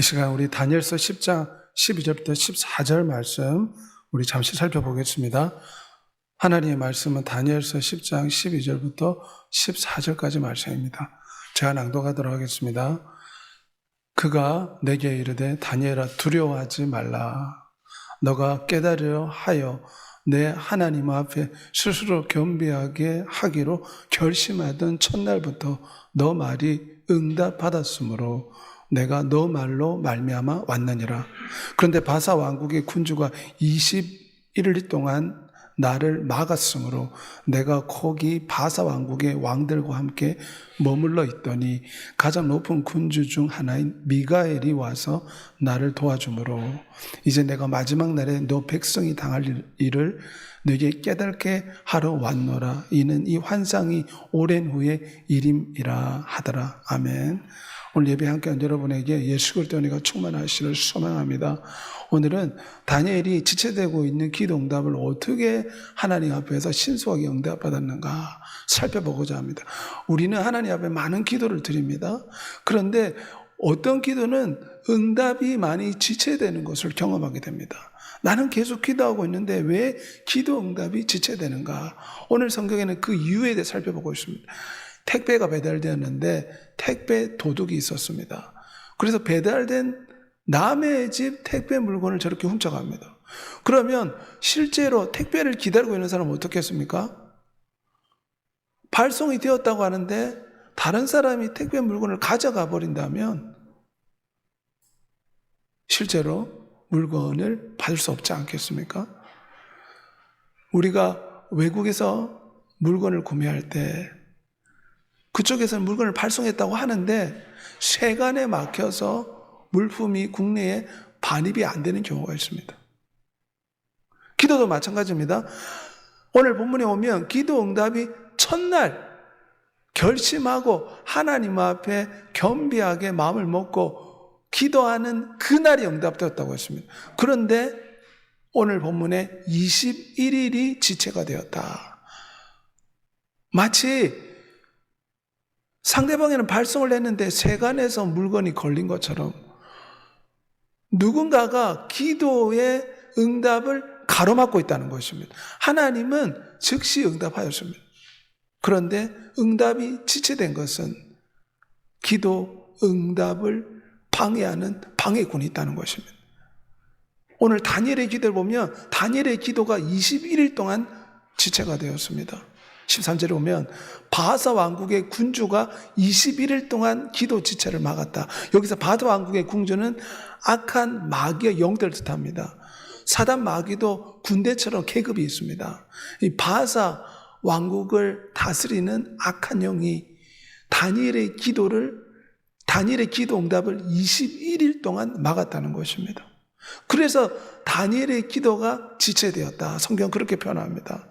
이 시간 우리 다니엘서 10장 12절부터 14절 말씀 우리 잠시 살펴보겠습니다. 하나님의 말씀은 다니엘서 10장 12절부터 14절까지 말씀입니다. 제가 낭독하도록 하겠습니다. 그가 내게 이르되 다니엘아 두려워하지 말라. 너가 깨달으려 하여 내 하나님 앞에 스스로 겸비하게 하기로 결심하던 첫날부터 너 말이 응답받았으므로 내가 너 말로 말미암아 왔느니라. 그런데 바사 왕국의 군주가 21일 동안 나를 막았으므로 내가 거기 바사 왕국의 왕들과 함께 머물러 있더니 가장 높은 군주 중 하나인 미가엘이 와서 나를 도와주므로 이제 내가 마지막 날에 너 백성이 당할 일을 너에게 깨닫게 하러 왔노라. 이는 이 환상이 오랜 후의 일임이라 하더라. 아멘. 오늘 예배 함께한 여러분에게 예수 그리스도의 은혜가 충만하시기를 소망합니다. 오늘은 다니엘이 지체되고 있는 기도 응답을 어떻게 하나님 앞에서 신속하게 응답받았는가 살펴보고자 합니다. 우리는 하나님 앞에 많은 기도를 드립니다. 그런데 어떤 기도는 응답이 많이 지체되는 것을 경험하게 됩니다. 나는 계속 기도하고 있는데 왜 기도 응답이 지체되는가? 오늘 성경에는 그 이유에 대해 살펴보고 있습니다. 택배가 배달되었는데 택배 도둑이 있었습니다. 그래서 배달된 남의 집 택배 물건을 저렇게 훔쳐갑니다. 그러면 실제로 택배를 기다리고 있는 사람은 어떻게 했습니까? 발송이 되었다고 하는데 다른 사람이 택배 물건을 가져가 버린다면 실제로 물건을 받을 수 없지 않겠습니까? 우리가 외국에서 물건을 구매할 때 그쪽에서는 물건을 발송했다고 하는데 세관에 막혀서 물품이 국내에 반입이 안 되는 경우가 있습니다. 기도도 마찬가지입니다. 오늘 본문에 오면 기도 응답이 첫날 결심하고 하나님 앞에 겸비하게 마음을 먹고 기도하는 그날이 응답되었다고 했습니다. 그런데 오늘 본문에 21일이 지체가 되었다. 마치 상대방에는 발송을 했는데 세관에서 물건이 걸린 것처럼 누군가가 기도의 응답을 가로막고 있다는 것입니다. 하나님은 즉시 응답하였습니다. 그런데 응답이 지체된 것은 기도 응답을 방해하는 방해꾼이 있다는 것입니다. 오늘 다니엘의 기도를 보면 다니엘의 기도가 21일 동안 지체가 되었습니다. 13절에 보면 바사 왕국의 군주가 21일 동안 기도 지체를 막았다. 여기서 바사 왕국의 군주는 악한 마귀의 영들을 뜻합니다. 사단 마귀도 군대처럼 계급이 있습니다. 이 바사 왕국을 다스리는 악한 영이 다니엘의 기도 응답을 21일 동안 막았다는 것입니다. 그래서 다니엘의 기도가 지체되었다. 성경 그렇게 표현합니다.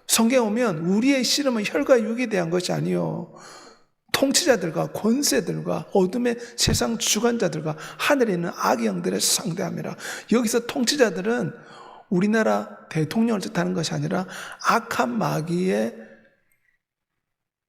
성경에 오면 우리의 씨름은 혈과 육에 대한 것이 아니요 통치자들과 권세들과 어둠의 세상 주관자들과 하늘에 있는 악의 영들을 상대함이라. 여기서 통치자들은 우리나라 대통령을 뜻하는 것이 아니라 악한 마귀의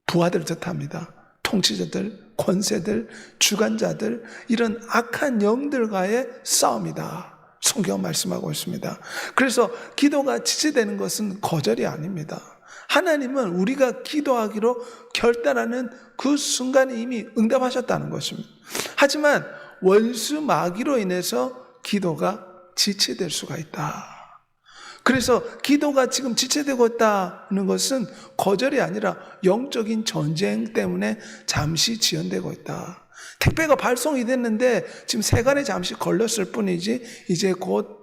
부하들을 뜻합니다. 통치자들, 권세들, 주관자들, 이런 악한 영들과의 싸움이다. 성경 말씀하고 있습니다. 그래서 기도가 지체되는 것은 거절이 아닙니다. 하나님은 우리가 기도하기로 결단하는 그 순간에 이미 응답하셨다는 것입니다. 하지만 원수 마귀로 인해서 기도가 지체될 수가 있다. 그래서 기도가 지금 지체되고 있다는 것은 거절이 아니라 영적인 전쟁 때문에 잠시 지연되고 있다. 택배가 발송이 됐는데 지금 세관에 잠시 걸렸을 뿐이지 이제 곧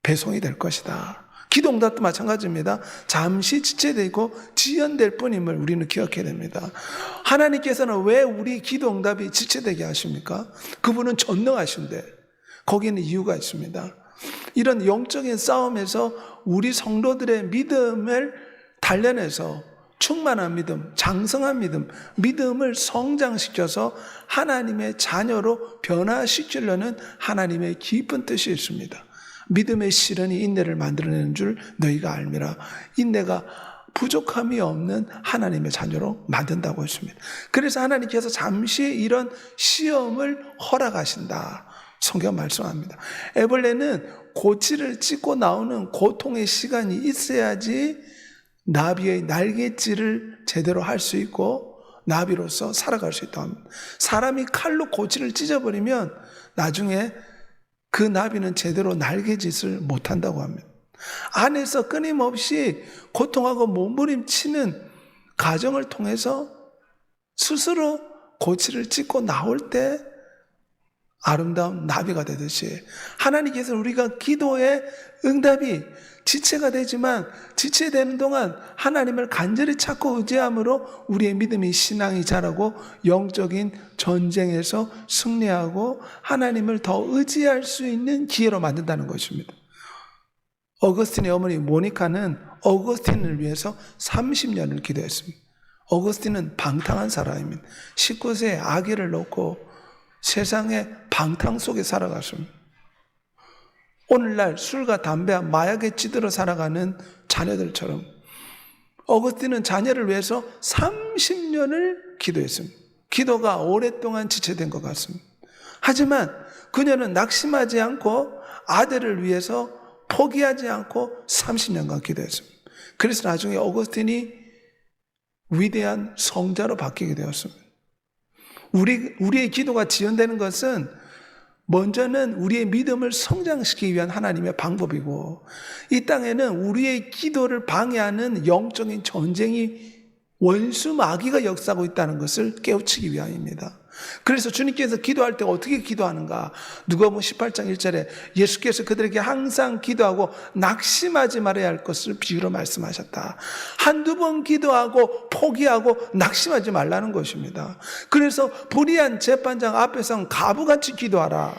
배송이 될 것이다. 기도 응답도 마찬가지입니다. 잠시 지체되고 지연될 뿐임을 우리는 기억해야 됩니다. 하나님께서는 왜 우리 기도 응답이 지체되게 하십니까? 그분은 전능하신데 거기에는 이유가 있습니다. 이런 영적인 싸움에서 우리 성도들의 믿음을 단련해서 충만한 믿음, 장성한 믿음을 성장시켜서 하나님의 자녀로 변화시키려는 하나님의 깊은 뜻이 있습니다. 믿음의 시련이 인내를 만들어내는 줄 너희가 알미라. 인내가 부족함이 없는 하나님의 자녀로 만든다고 했습니다. 그래서 하나님께서 잠시 이런 시험을 허락하신다. 성경 말씀합니다. 애벌레는 고치를 찢고 나오는 고통의 시간이 있어야지 나비의 날갯질을 제대로 할 수 있고 나비로서 살아갈 수 있다고 합니다. 사람이 칼로 고치를 찢어버리면 나중에 그 나비는 제대로 날갯짓을 못한다고 합니다. 안에서 끊임없이 고통하고 몸부림치는 과정을 통해서 스스로 고치를 찢고 나올 때 아름다운 나비가 되듯이 하나님께서 우리가 기도의 응답이 지체가 되지만 지체되는 동안 하나님을 간절히 찾고 의지함으로 우리의 믿음이 신앙이 자라고 영적인 전쟁에서 승리하고 하나님을 더 의지할 수 있는 기회로 만든다는 것입니다. 어거스틴의 어머니 모니카는 어거스틴을 위해서 30년을 기도했습니다. 어거스틴은 방탕한 사람입니다. 19세에 아기를 놓고 세상의 방탕 속에 살아갔습니다. 오늘날 술과 담배와 마약에 찌들어 살아가는 자녀들처럼 어거스틴은 자녀를 위해서 30년을 기도했습니다. 기도가 오랫동안 지체된 것 같습니다. 하지만 그녀는 낙심하지 않고 아들을 위해서 포기하지 않고 30년간 기도했습니다. 그래서 나중에 어거스틴이 위대한 성자로 바뀌게 되었습니다. 우리의 기도가 지연되는 것은 먼저는 우리의 믿음을 성장시키기 위한 하나님의 방법이고 이 땅에는 우리의 기도를 방해하는 영적인 전쟁이 원수 마귀가 역사하고 있다는 것을 깨우치기 위함입니다. 그래서 주님께서 기도할 때 어떻게 기도하는가? 누가복음 18장 1절에 예수께서 그들에게 항상 기도하고 낙심하지 말아야 할 것을 비유로 말씀하셨다. 한두 번 기도하고 포기하고 낙심하지 말라는 것입니다. 그래서 불의한 재판장 앞에서는 가부같이 기도하라.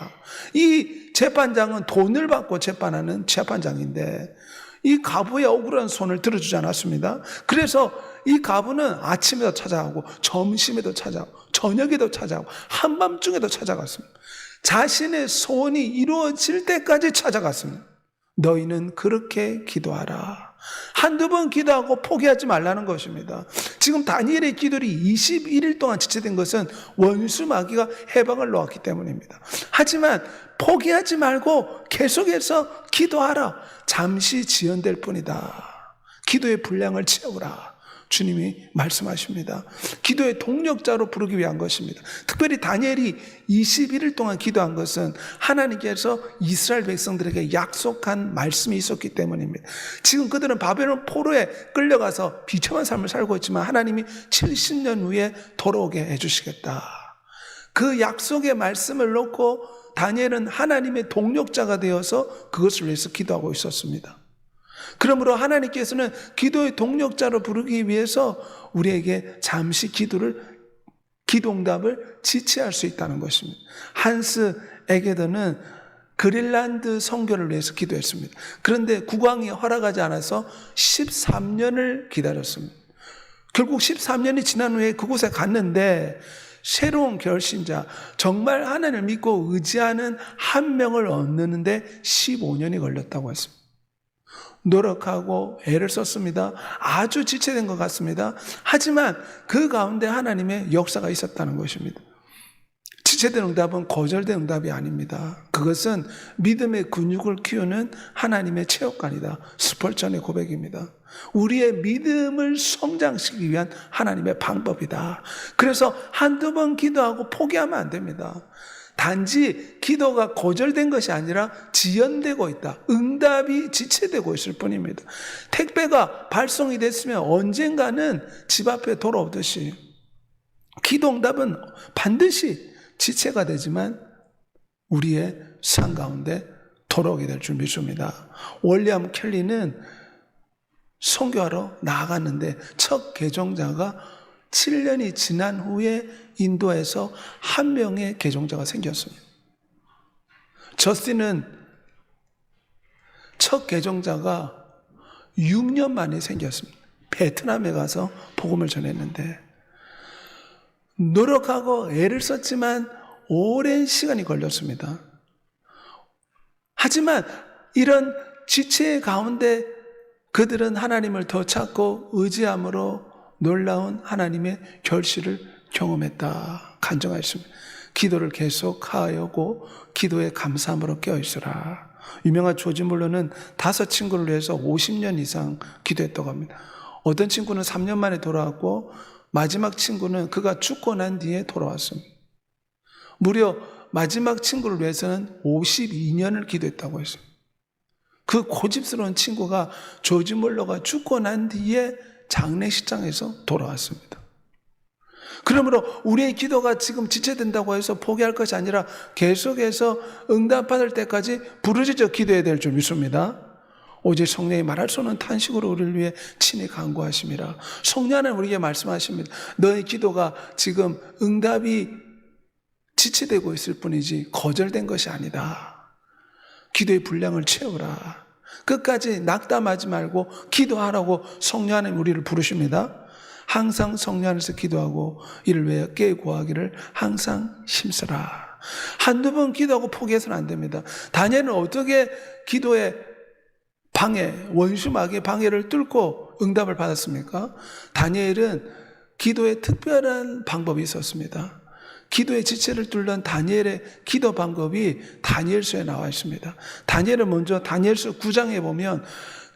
이 재판장은 돈을 받고 재판하는 재판장인데 이 가부의 억울한 손을 들어주지 않았습니다. 그래서 이 가부는 아침에도 찾아가고 점심에도 찾아가고 저녁에도 찾아가고 한밤중에도 찾아갔습니다. 자신의 소원이 이루어질 때까지 찾아갔습니다. 너희는 그렇게 기도하라. 한두 번 기도하고 포기하지 말라는 것입니다. 지금 다니엘의 기도를 21일 동안 지체된 것은 원수 마귀가 해방을 놓았기 때문입니다. 하지만 포기하지 말고 계속해서 기도하라. 잠시 지연될 뿐이다. 기도의 분량을 채우라. 주님이 말씀하십니다. 기도의 동력자로 부르기 위한 것입니다. 특별히 다니엘이 21일 동안 기도한 것은 하나님께서 이스라엘 백성들에게 약속한 말씀이 있었기 때문입니다. 지금 그들은 바벨론 포로에 끌려가서 비참한 삶을 살고 있지만 하나님이 70년 후에 돌아오게 해주시겠다. 그 약속의 말씀을 놓고 다니엘은 하나님의 동력자가 되어서 그것을 위해서 기도하고 있었습니다. 그러므로 하나님께서는 기도의 동력자로 부르기 위해서 우리에게 잠시 기도응답을 지체할 수 있다는 것입니다. 한스 에게더는 그린란드 선교를 위해서 기도했습니다. 그런데 국왕이 허락하지 않아서 13년을 기다렸습니다. 결국 13년이 지난 후에 그곳에 갔는데 새로운 결신자, 정말 하나님을 믿고 의지하는 한 명을 얻는데 15년이 걸렸다고 했습니다. 노력하고 애를 썼습니다. 아주 지체된 것 같습니다. 하지만 그 가운데 하나님의 역사가 있었다는 것입니다. 지체된 응답은 거절된 응답이 아닙니다. 그것은 믿음의 근육을 키우는 하나님의 체육관이다. 스펄전의 고백입니다. 우리의 믿음을 성장시키기 위한 하나님의 방법이다. 그래서 한두 번 기도하고 포기하면 안 됩니다. 단지 기도가 거절된 것이 아니라 지연되고 있다. 응답이 지체되고 있을 뿐입니다. 택배가 발송이 됐으면 언젠가는 집 앞에 돌아오듯이 기도 응답은 반드시 지체가 되지만 우리의 삶 가운데 돌아오게 될 줄 믿습니다. 월리엄 켈리는 선교하러 나아갔는데 첫 개종자가 7년이 지난 후에 인도에서 한 명의 개종자가 생겼습니다. 저스틴은 첫 개종자가 6년 만에 생겼습니다. 베트남에 가서 복음을 전했는데 노력하고 애를 썼지만 오랜 시간이 걸렸습니다. 하지만 이런 지체 가운데 그들은 하나님을 더 찾고 의지함으로 놀라운 하나님의 결실을 경험했다. 간증하였습니다. 기도를 계속 하여고 기도에 감사함으로 깨어있으라. 유명한 조지 물러는 5 친구를 위해서 50년 이상 기도했다고 합니다. 어떤 친구는 3년 만에 돌아왔고 마지막 친구는 그가 죽고 난 뒤에 돌아왔습니다. 무려 마지막 친구를 위해서는 52년을 기도했다고 했어요. 그 고집스러운 친구가 조지 물러가 죽고 난 뒤에 장례식장에서 돌아왔습니다. 그러므로 우리의 기도가 지금 지체된다고 해서 포기할 것이 아니라 계속해서 응답받을 때까지 부르짖어 기도해야 될 줄 믿습니다. 오직 성령이 말할 수 없는 탄식으로 우리를 위해 친히 간구하심이라. 성령 하나님 우리에게 말씀하십니다. 너의 기도가 지금 응답이 지체되고 있을 뿐이지 거절된 것이 아니다. 기도의 분량을 채우라. 끝까지 낙담하지 말고 기도하라고 성령 하나님 우리를 부르십니다. 항상 성령 안에서 기도하고 이를 위해 깨 구하기를 항상 힘쓰라. 한두 번 기도하고 포기해서는 안 됩니다. 다니엘은 어떻게 기도의 방해, 원수 마귀의 방해를 뚫고 응답을 받았습니까? 다니엘은 기도에 특별한 방법이 있었습니다. 기도의 지체를 뚫는 다니엘의 기도 방법이 다니엘서에 나와 있습니다. 다니엘은 먼저 다니엘서 9장에 보면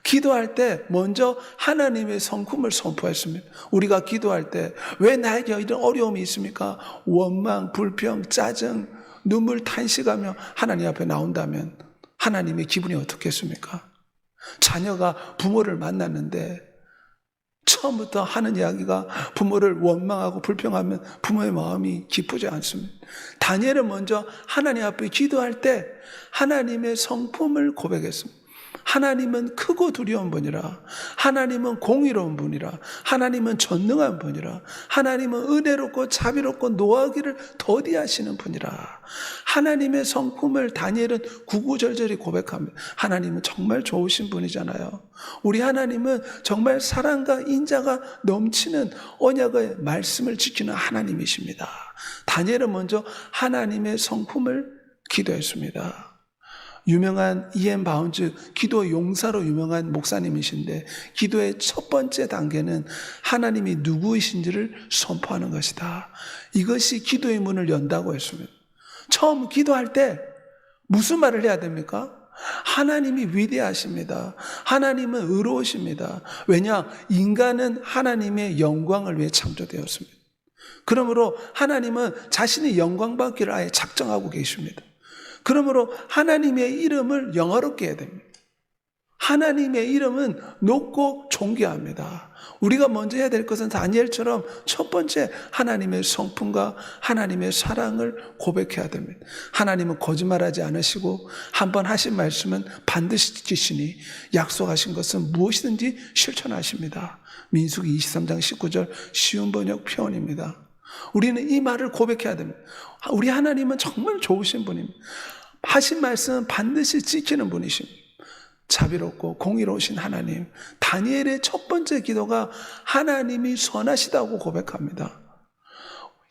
기도할 때 먼저 하나님의 성품을 선포했습니다. 우리가 기도할 때 왜 나에게 이런 어려움이 있습니까? 원망, 불평, 짜증, 눈물 탄식하며 하나님 앞에 나온다면 하나님의 기분이 어떻겠습니까? 자녀가 부모를 만났는데 처음부터 하는 이야기가 부모를 원망하고 불평하면 부모의 마음이 기쁘지 않습니다. 다니엘은 먼저 하나님 앞에 기도할 때 하나님의 성품을 고백했습니다. 하나님은 크고 두려운 분이라. 하나님은 공의로운 분이라. 하나님은 전능한 분이라. 하나님은 은혜롭고 자비롭고 노하기를 더디하시는 분이라. 하나님의 성품을 다니엘은 구구절절히 고백합니다. 하나님은 정말 좋으신 분이잖아요. 우리 하나님은 정말 사랑과 인자가 넘치는 언약의 말씀을 지키는 하나님이십니다. 다니엘은 먼저 하나님의 성품을 기도했습니다. 유명한 E.M. 바운즈, 기도 용사로 유명한 목사님이신데 기도의 첫 번째 단계는 하나님이 누구이신지를 선포하는 것이다. 이것이 기도의 문을 연다고 했습니다. 처음 기도할 때 무슨 말을 해야 됩니까? 하나님이 위대하십니다. 하나님은 의로우십니다. 왜냐? 인간은 하나님의 영광을 위해 창조되었습니다. 그러므로 하나님은 자신의 영광 받기를 아예 작정하고 계십니다. 그러므로 하나님의 이름을 영화롭게 해야 됩니다. 하나님의 이름은 높고 존귀합니다. 우리가 먼저 해야 될 것은 다니엘처럼 첫 번째 하나님의 성품과 하나님의 사랑을 고백해야 됩니다. 하나님은 거짓말하지 않으시고 한번 하신 말씀은 반드시 지키시니 약속하신 것은 무엇이든지 실천하십니다. 민수기 23장 19절 쉬운 번역 표현입니다. 우리는 이 말을 고백해야 됩니다. 우리 하나님은 정말 좋으신 분입니다. 하신 말씀은 반드시 지키는 분이십니다. 자비롭고 공의로우신 하나님. 다니엘의 첫 번째 기도가 하나님이 선하시다고 고백합니다.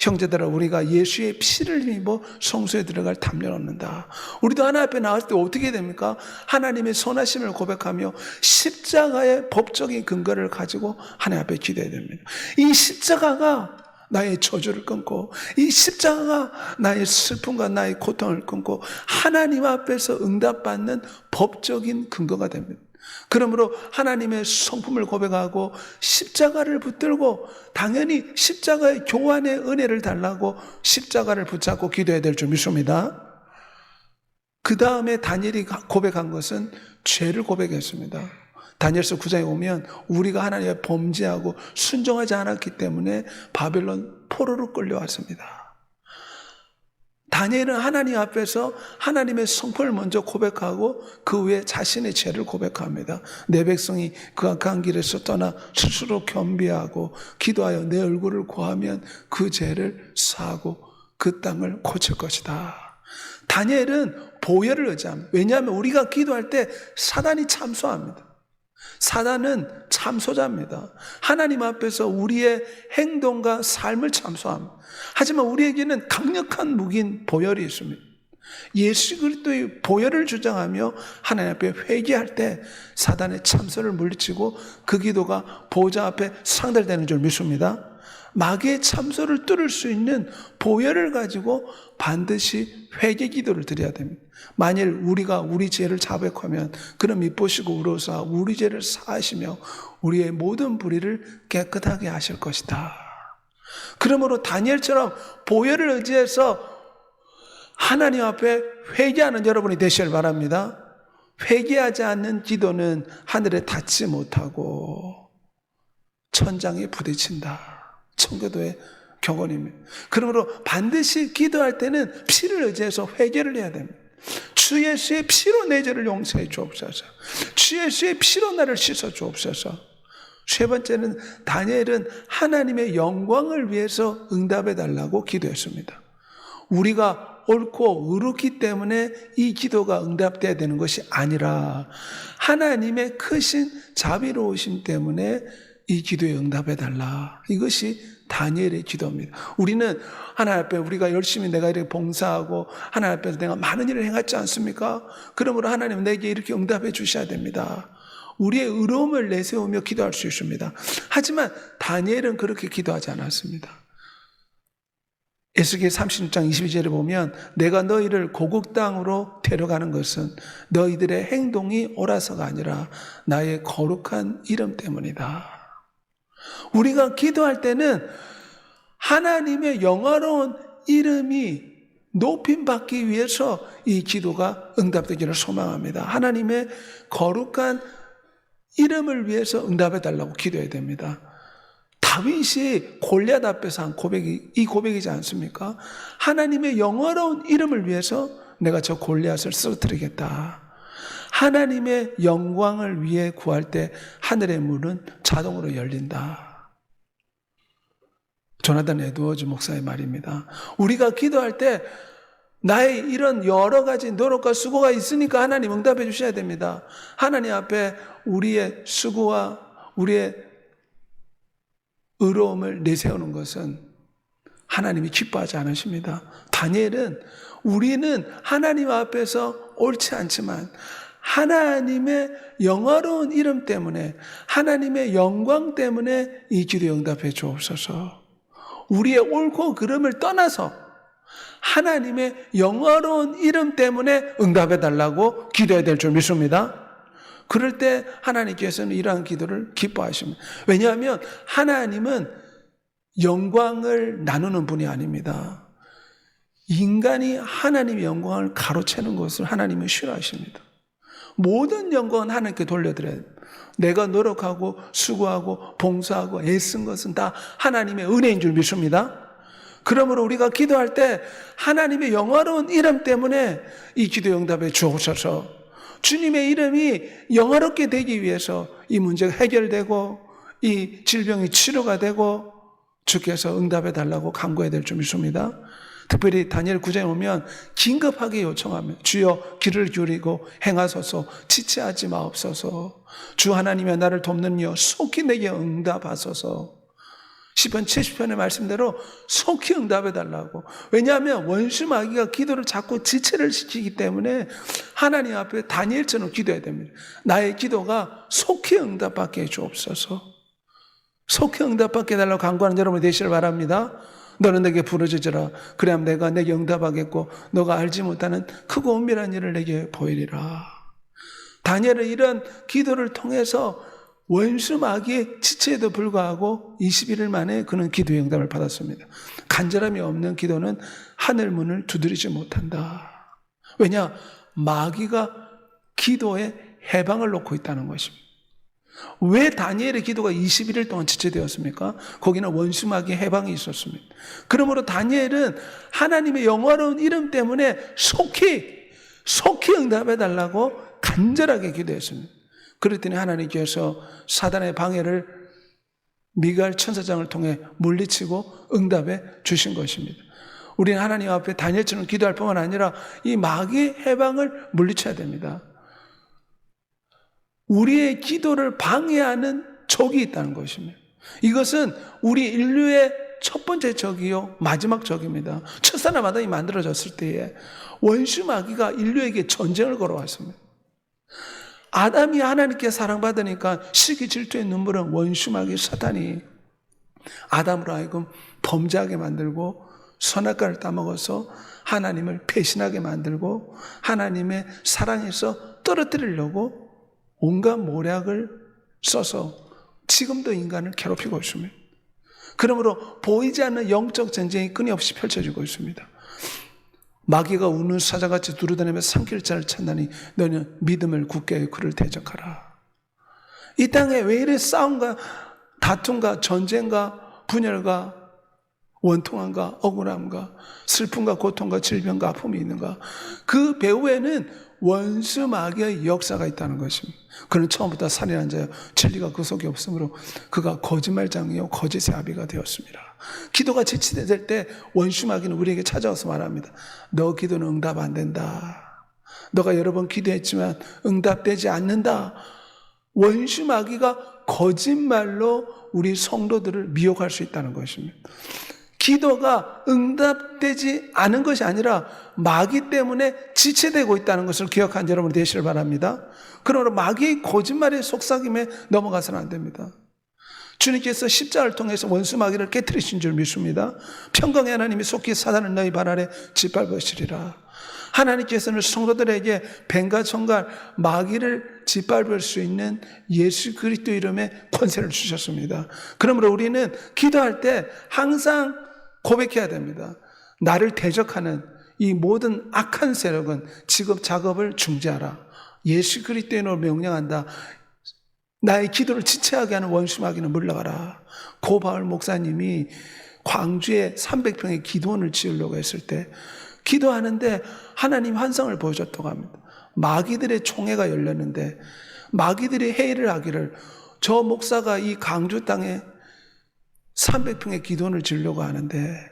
형제들아, 우리가 예수의 피를 힘입어 성소에 들어갈 담력 얻는다. 우리도 하나님 앞에 나왔을 때 어떻게 됩니까? 하나님의 선하심을 고백하며 십자가의 법적인 근거를 가지고 하나님 앞에 기도해야 됩니다. 이 십자가가 나의 저주를 끊고 이 십자가가 나의 슬픔과 나의 고통을 끊고 하나님 앞에서 응답받는 법적인 근거가 됩니다. 그러므로 하나님의 성품을 고백하고 십자가를 붙들고 당연히 십자가의 교환의 은혜를 달라고 십자가를 붙잡고 기도해야 될 줄 믿습니다. 그 다음에 다니엘이 고백한 것은 죄를 고백했습니다. 다니엘서 9장에 보면 우리가 하나님의 범죄하고 순종하지 않았기 때문에 바벨론 포로로 끌려왔습니다. 다니엘은 하나님 앞에서 하나님의 성품을 먼저 고백하고 그 후에 자신의 죄를 고백합니다. 내 백성이 그 악한 길에서 떠나 스스로 겸비하고 기도하여 내 얼굴을 구하면 그 죄를 사하고 그 땅을 고칠 것이다. 다니엘은 보혈을 의지합니다. 왜냐하면 우리가 기도할 때 사단이 참소합니다. 사단은 참소자입니다. 하나님 앞에서 우리의 행동과 삶을 참소합니다. 하지만 우리에게는 강력한 무기인 보혈이 있습니다. 예수 그리스도의 보혈을 주장하며 하나님 앞에 회개할 때 사단의 참소를 물리치고 그 기도가 보좌 앞에 상달되는 줄 믿습니다. 마귀의 참소를 뚫을 수 있는 보혈을 가지고 반드시 회개 기도를 드려야 됩니다. 만일 우리가 우리 죄를 자백하면 그는 미쁘시고 의로우사 우리 죄를 사하시며 우리의 모든 불의를 깨끗하게 하실 것이다. 그러므로 다니엘처럼 보혈을 의지해서 하나님 앞에 회개하는 여러분이 되시길 바랍니다. 회개하지 않는 기도는 하늘에 닿지 못하고 천장에 부딪힌다. 청교도의 격언입니다. 그러므로 반드시 기도할 때는 피를 의지해서 회개를 해야 됩니다. 주 예수의 피로 내 죄를 용서해 주옵소서. 주 예수의 피로 나를 씻어 주옵소서. 세 번째는 다니엘은 하나님의 영광을 위해서 응답해 달라고 기도했습니다. 우리가 옳고 의롭기 때문에 이 기도가 응답돼야 되는 것이 아니라 하나님의 크신 자비로우심 때문에 이 기도에 응답해 달라. 이것이 다니엘의 기도입니다. 우리는 하나님 앞에 우리가 열심히 내가 이렇게 봉사하고 하나님 앞에서 내가 많은 일을 행했지 않습니까? 그러므로 하나님은 내게 이렇게 응답해 주셔야 됩니다. 우리의 의로움을 내세우며 기도할 수 있습니다. 하지만 다니엘은 그렇게 기도하지 않았습니다. 에스겔 36장 22절에 보면 내가 너희를 고국 땅으로 데려가는 것은 너희들의 행동이 옳아서가 아니라 나의 거룩한 이름 때문이다. 우리가 기도할 때는 하나님의 영화로운 이름이 높임받기 위해서 이 기도가 응답되기를 소망합니다. 하나님의 거룩한 이름을 위해서 응답해 달라고 기도해야 됩니다. 다윗이 골리앗 앞에서 한 고백이 이 고백이지 않습니까? 하나님의 영화로운 이름을 위해서 내가 저 골리앗을 쓰러뜨리겠다. 하나님의 영광을 위해 구할 때 하늘의 문은 자동으로 열린다. 조나단 에드워즈 목사의 말입니다. 우리가 기도할 때 나의 이런 여러 가지 노력과 수고가 있으니까 하나님 응답해 주셔야 됩니다. 하나님 앞에 우리의 수고와 우리의 의로움을 내세우는 것은 하나님이 기뻐하지 않으십니다. 다니엘은 우리는 하나님 앞에서 옳지 않지만 하나님의 영화로운 이름 때문에 하나님의 영광 때문에 이 기도에 응답해 주옵소서. 우리의 옳고 그름을 떠나서 하나님의 영화로운 이름 때문에 응답해 달라고 기도해야 될 줄 믿습니다. 그럴 때 하나님께서는 이러한 기도를 기뻐하십니다. 왜냐하면 하나님은 영광을 나누는 분이 아닙니다. 인간이 하나님의 영광을 가로채는 것을 하나님은 싫어하십니다. 모든 영광은 하나님께 돌려드려야 돼요. 내가 노력하고 수고하고 봉사하고 애쓴 것은 다 하나님의 은혜인 줄 믿습니다. 그러므로 우리가 기도할 때 하나님의 영화로운 이름 때문에 이 기도 응답에 주옵소서. 주님의 이름이 영화롭게 되기 위해서 이 문제가 해결되고 이 질병이 치료가 되고 주께서 응답해 달라고 간구해야 될 줄 믿습니다. 특별히 다니엘 9장에 오면 긴급하게 요청하면 주여 귀를 기울이고 행하소서 지체하지 마옵소서. 주 하나님의 나를 돕는 여 속히 내게 응답하소서. 시편 70편의 말씀대로 속히 응답해 달라고. 왜냐하면 원수 마귀가 기도를 자꾸 지체를 시키기 때문에 하나님 앞에 다니엘처럼 기도해야 됩니다. 나의 기도가 속히 응답받게 해주옵소서. 속히 응답받게 해달라고 간구하는 여러분이 되시길 바랍니다. 너는 내게 부르짖으라. 그래야 내가 내게 응답하겠고 너가 알지 못하는 크고 은밀한 일을 내게 보이리라. 다니엘은 이런 기도를 통해서 원수 마귀의 지체에도 불구하고 21일 만에 그는 기도의 응답을 받았습니다. 간절함이 없는 기도는 하늘 문을 두드리지 못한다. 왜냐? 마귀가 기도에 해방을 놓고 있다는 것입니다. 왜 다니엘의 기도가 21일 동안 지체되었습니까? 거기는 원수 마귀의 해방이 있었습니다. 그러므로 다니엘은 하나님의 영화로운 이름 때문에 속히 응답해 달라고 간절하게 기도했습니다. 그랬더니 하나님께서 사단의 방해를 미가엘 천사장을 통해 물리치고 응답해 주신 것입니다. 우리는 하나님 앞에 다니엘처럼 기도할 뿐만 아니라 이 마귀의 해방을 물리쳐야 됩니다. 우리의 기도를 방해하는 적이 있다는 것입니다. 이것은 우리 인류의 첫 번째 적이요 마지막 적입니다. 첫사람 아담이 만들어졌을 때에 원수 마귀가 인류에게 전쟁을 걸어왔습니다. 아담이 하나님께 사랑받으니까 시기 질투의 눈물은 원수 마귀 사탄이 아담으로 하여금 범죄하게 만들고 선악과를 따먹어서 하나님을 배신하게 만들고 하나님의 사랑에서 떨어뜨리려고 온갖 모략을 써서 지금도 인간을 괴롭히고 있습니다. 그러므로 보이지 않는 영적 전쟁이 끊임없이 펼쳐지고 있습니다. 마귀가 우는 사자같이 두루다니며 삼킬 자를 찾나니 너는 믿음을 굳게 하여 그를 대적하라. 이 땅에 왜 이래 싸움과 다툼과 전쟁과 분열과 원통함과 억울함과 슬픔과 고통과 질병과 아픔이 있는가? 그 배후에는 원수 마귀의 역사가 있다는 것입니다. 그는 처음부터 살인한 자여 진리가 그 속에 없으므로 그가 거짓말장이요 거짓의 아비가 되었습니다. 기도가 지체될 때 원수 마귀는 우리에게 찾아와서 말합니다. 너 기도는 응답 안 된다. 너가 여러 번 기도했지만 응답되지 않는다. 원수 마귀가 거짓말로 우리 성도들을 미혹할 수 있다는 것입니다. 기도가 응답되지 않은 것이 아니라 마귀 때문에 지체되고 있다는 것을 기억한 여러분 되시길 바랍니다. 그러므로 마귀의 거짓말의 속삭임에 넘어가서는 안 됩니다. 주님께서 십자가를 통해서 원수 마귀를 깨뜨리신 줄 믿습니다. 평강의 하나님이 속히 사단을 너희 발 아래 짓밟으시리라. 하나님께서는 성도들에게 뱀과 청갈 마귀를 짓밟을 수 있는 예수 그리스도 이름의 권세를 주셨습니다. 그러므로 우리는 기도할 때 항상 고백해야 됩니다. 나를 대적하는 이 모든 악한 세력은 지금 작업을 중지하라. 예수 그리스도의 이름으로 명령한다. 나의 기도를 지체하게 하는 원수 마귀는 물러가라. 고바울 목사님이 광주에 300평의 기도원을 지으려고 했을 때 기도하는데 하나님 환상을 보여줬다고 합니다. 마귀들의 총회가 열렸는데 마귀들이 회의를 하기를 저 목사가 이 광주 땅에 300평의 기도원을 지으려고 하는데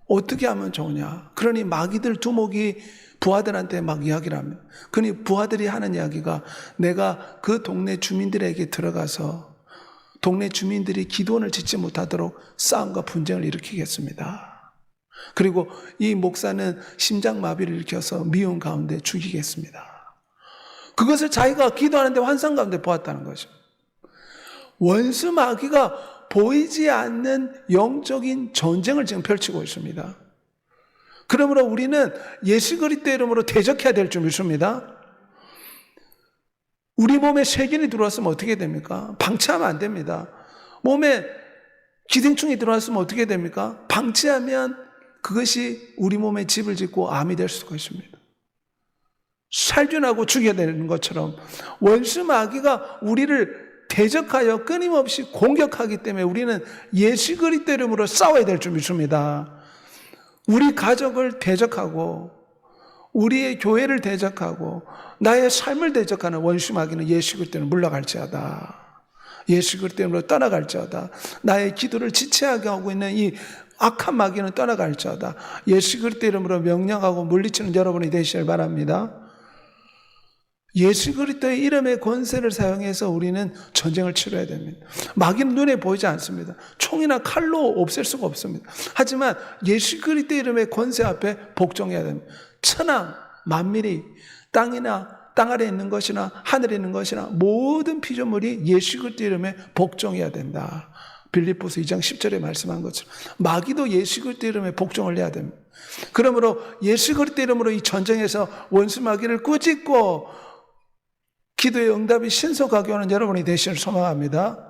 어떻게 하면 좋으냐. 그러니 마귀들 두목이 부하들한테 막 이야기를 합니다. 그러니 부하들이 하는 이야기가 내가 그 동네 주민들에게 들어가서 동네 주민들이 기도원을 짓지 못하도록 싸움과 분쟁을 일으키겠습니다. 그리고 이 목사는 심장마비를 일으켜서 미움 가운데 죽이겠습니다. 그것을 자기가 기도하는데 환상 가운데 보았다는 거죠. 원수 마귀가 보이지 않는 영적인 전쟁을 지금 펼치고 있습니다. 그러므로 우리는 예수 그리스도 이름으로 대적해야 될 줄 믿습니다. 우리 몸에 세균이 들어왔으면 어떻게 됩니까? 방치하면 안 됩니다. 몸에 기생충이 들어왔으면 어떻게 됩니까? 방치하면 그것이 우리 몸에 집을 짓고 암이 될 수가 있습니다. 살균하고 죽여야 되는 것처럼 원수 마귀가 우리를 대적하여 끊임없이 공격하기 때문에 우리는 예수 그리스도 이름으로 싸워야 될 줄 믿습니다. 우리 가족을 대적하고 우리의 교회를 대적하고 나의 삶을 대적하는 원수 마귀는 예수 그리스도는 물러갈지어다. 예수 그리스도로 떠나갈지어다. 나의 기도를 지체하게 하고 있는 이 악한 마귀는 떠나갈지어다. 예수 그리스도 이름으로 명령하고 물리치는 여러분이 되시길 바랍니다. 예수 그리스도의 이름의 권세를 사용해서 우리는 전쟁을 치러야 됩니다. 마귀는 눈에 보이지 않습니다. 총이나 칼로 없앨 수가 없습니다. 하지만 예수 그리스도의 이름의 권세 앞에 복종해야 됩니다. 천하 만민이 땅이나 땅 아래에 있는 것이나 하늘에 있는 것이나 모든 피조물이 예수 그리스도 이름에 복종해야 된다. 빌립보서 2장 10절에 말씀한 것처럼 마귀도 예수 그리스도 이름에 복종을 해야 됩니다. 그러므로 예수 그리스도 이름으로 이 전쟁에서 원수 마귀를 꾸짖고 기도의 응답이 신속하게 오는 여러분이 되시길 소망합니다.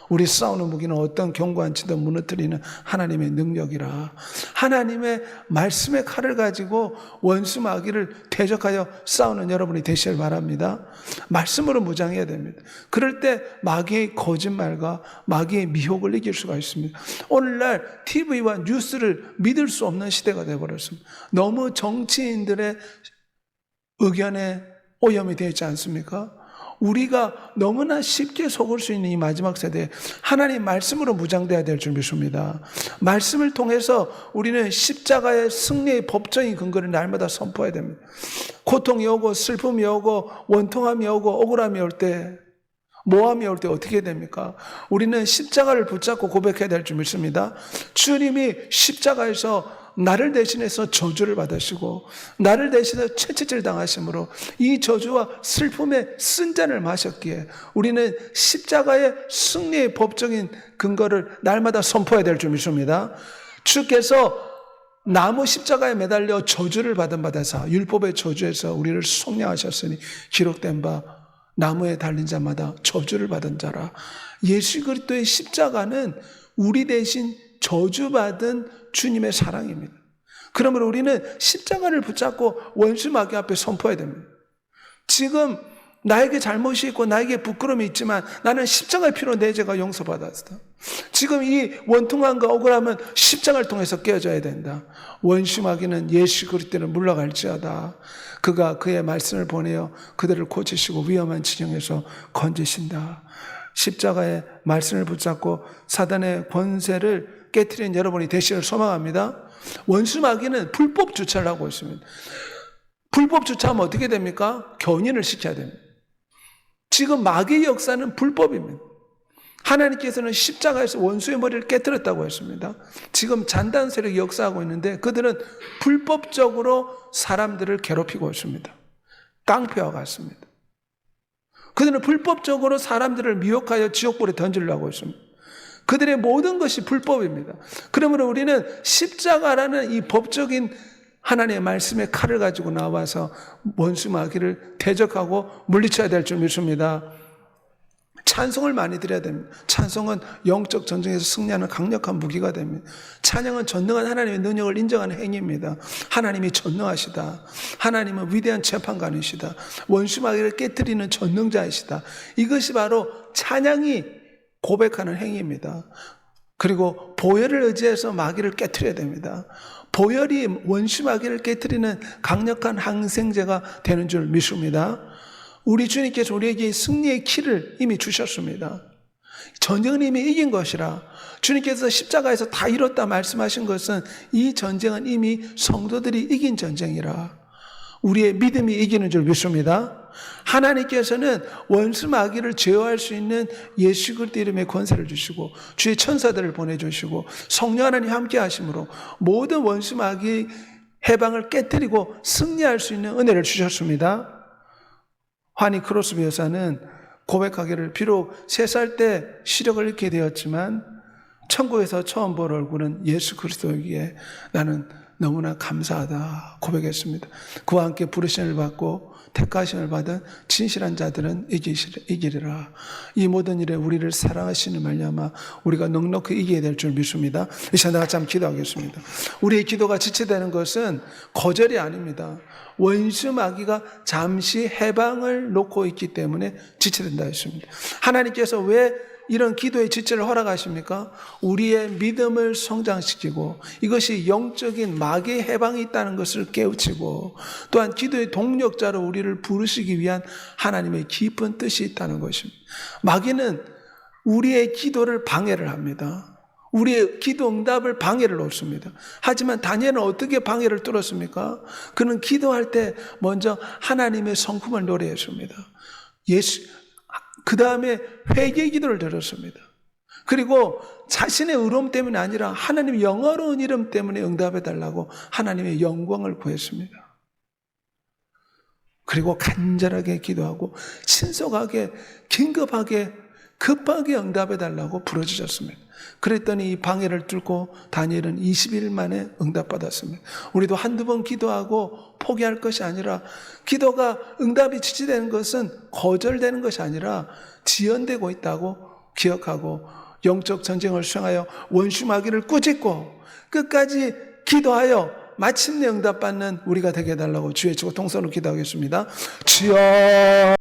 우리 싸우는 무기는 어떤 견고한 지도 무너뜨리는 하나님의 능력이라. 하나님의 말씀의 칼을 가지고 원수 마귀를 대적하여 싸우는 여러분이 되시길 바랍니다. 말씀으로 무장해야 됩니다. 그럴 때 마귀의 거짓말과 마귀의 미혹을 이길 수가 있습니다. 오늘날 TV와 뉴스를 믿을 수 없는 시대가 되어버렸습니다. 너무 정치인들의 의견에 오염이 되어 있지 않습니까? 우리가 너무나 쉽게 속을 수 있는 이 마지막 세대에 하나님 말씀으로 무장되어야 될 줄 믿습니다. 말씀을 통해서 우리는 십자가의 승리의 법정의 근거를 날마다 선포해야 됩니다. 고통이 오고 슬픔이 오고 원통함이 오고 억울함이 올 때 모함이 올 때 어떻게 됩니까? 우리는 십자가를 붙잡고 고백해야 될 줄 믿습니다. 주님이 십자가에서 나를 대신해서 저주를 받으시고 나를 대신해서 채찍질 당하심으로 이 저주와 슬픔의 쓴잔을 마셨기에 우리는 십자가의 승리의 법적인 근거를 날마다 선포해야 될 줄 믿습니다. 주께서 나무 십자가에 매달려 저주를 받은 바다사 율법의 저주에서 우리를 속량하셨으니 기록된 바 나무에 달린 자마다 저주를 받은 자라. 예수 그리스도의 십자가는 우리 대신 저주받은 주님의 사랑입니다. 그러므로 우리는 십자가를 붙잡고 원수 마귀 앞에 선포해야 됩니다. 지금 나에게 잘못이 있고 나에게 부끄러움이 있지만 나는 십자가의 피로 내 죄가 용서받았다. 지금 이 원통함과 억울함은 십자가를 통해서 깨어져야 된다. 원수 마귀는 예수 그리스도를 물러갈지어다. 그가 그의 말씀을 보내어 그들을 고치시고 위험한 지경에서 건지신다. 십자가의 말씀을 붙잡고 사단의 권세를 깨트린 여러분이 되시기를 소망합니다. 원수 마귀는 불법 주차를 하고 있습니다. 불법 주차하면 어떻게 됩니까? 견인을 시켜야 됩니다. 지금 마귀의 역사는 불법입니다. 하나님께서는 십자가에서 원수의 머리를 깨뜨렸다고 했습니다. 지금 잔단 세력이 역사하고 있는데 그들은 불법적으로 사람들을 괴롭히고 있습니다. 깡패와 같습니다. 그들은 불법적으로 사람들을 미혹하여 지옥불에 던지려고 있습니다. 그들의 모든 것이 불법입니다. 그러므로 우리는 십자가라는 이 법적인 하나님의 말씀의 칼을 가지고 나와서 원수 마귀를 대적하고 물리쳐야 될 줄 믿습니다. 찬송을 많이 드려야 됩니다. 찬송은 영적 전쟁에서 승리하는 강력한 무기가 됩니다. 찬양은 전능한 하나님의 능력을 인정하는 행위입니다. 하나님이 전능하시다. 하나님은 위대한 재판관이시다. 원수 마귀를 깨뜨리는 전능자이시다. 이것이 바로 찬양이 고백하는 행위입니다. 그리고 보혈을 의지해서 마귀를 깨뜨려야 됩니다. 보혈이 원수 마귀를 깨뜨리는 강력한 항생제가 되는 줄 믿습니다. 우리 주님께서 우리에게 승리의 키를 이미 주셨습니다. 전쟁은 이미 이긴 것이라. 주님께서 십자가에서 다 이뤘다 말씀하신 것은 이 전쟁은 이미 성도들이 이긴 전쟁이라. 우리의 믿음이 이기는 줄 믿습니다. 하나님께서는 원수 마귀를 제어할 수 있는 예수 그리스도 이름의 권세를 주시고 주의 천사들을 보내주시고 성령 하나님 함께 하심으로 모든 원수 마귀 해방을 깨뜨리고 승리할 수 있는 은혜를 주셨습니다. 환희 크로스비 여사는 고백하기를 비록 3살 때 시력을 잃게 되었지만 천국에서 처음 볼 얼굴은 예수 그리스도이기에 나는 너무나 감사하다 고백했습니다. 그와 함께 부르심을 받고 택하심을 받은 진실한 자들은 이기리라. 이 모든 일에 우리를 사랑하시는 말미암아 우리가 넉넉히 이기게 될 줄 믿습니다. 이 시간 같이 한번 기도하겠습니다. 우리의 기도가 지체되는 것은 거절이 아닙니다. 원수 마귀가 잠시 해방을 놓고 있기 때문에 지체된다 했습니다. 하나님께서 왜 이런 기도의 지체를 허락하십니까? 우리의 믿음을 성장시키고 이것이 영적인 마귀의 해방이 있다는 것을 깨우치고 또한 기도의 동력자로 우리를 부르시기 위한 하나님의 깊은 뜻이 있다는 것입니다. 마귀는 우리의 기도를 방해를 합니다. 우리의 기도 응답을 방해를 놓습니다. 하지만 다니엘은 어떻게 방해를 뚫었습니까? 그는 기도할 때 먼저 하나님의 성품을 노래했습니다. 그 다음에 회개 기도를 드렸습니다. 그리고 자신의 의로움 때문이 아니라 하나님의 영어로운 이름 때문에 응답해달라고 하나님의 영광을 구했습니다. 그리고 간절하게 기도하고 신속하게 긴급하게 급하게 응답해달라고 부르짖었습니다. 그랬더니 이 방해를 뚫고 다니엘은 20일 만에 응답받았습니다. 우리도 한두 번 기도하고 포기할 것이 아니라 기도가 응답이 지체되는 것은 거절되는 것이 아니라 지연되고 있다고 기억하고 영적 전쟁을 수행하여 원수 마귀를 꾸짖고 끝까지 기도하여 마침내 응답받는 우리가 되게 해달라고 주의 치고 통성으로 기도하겠습니다. 주여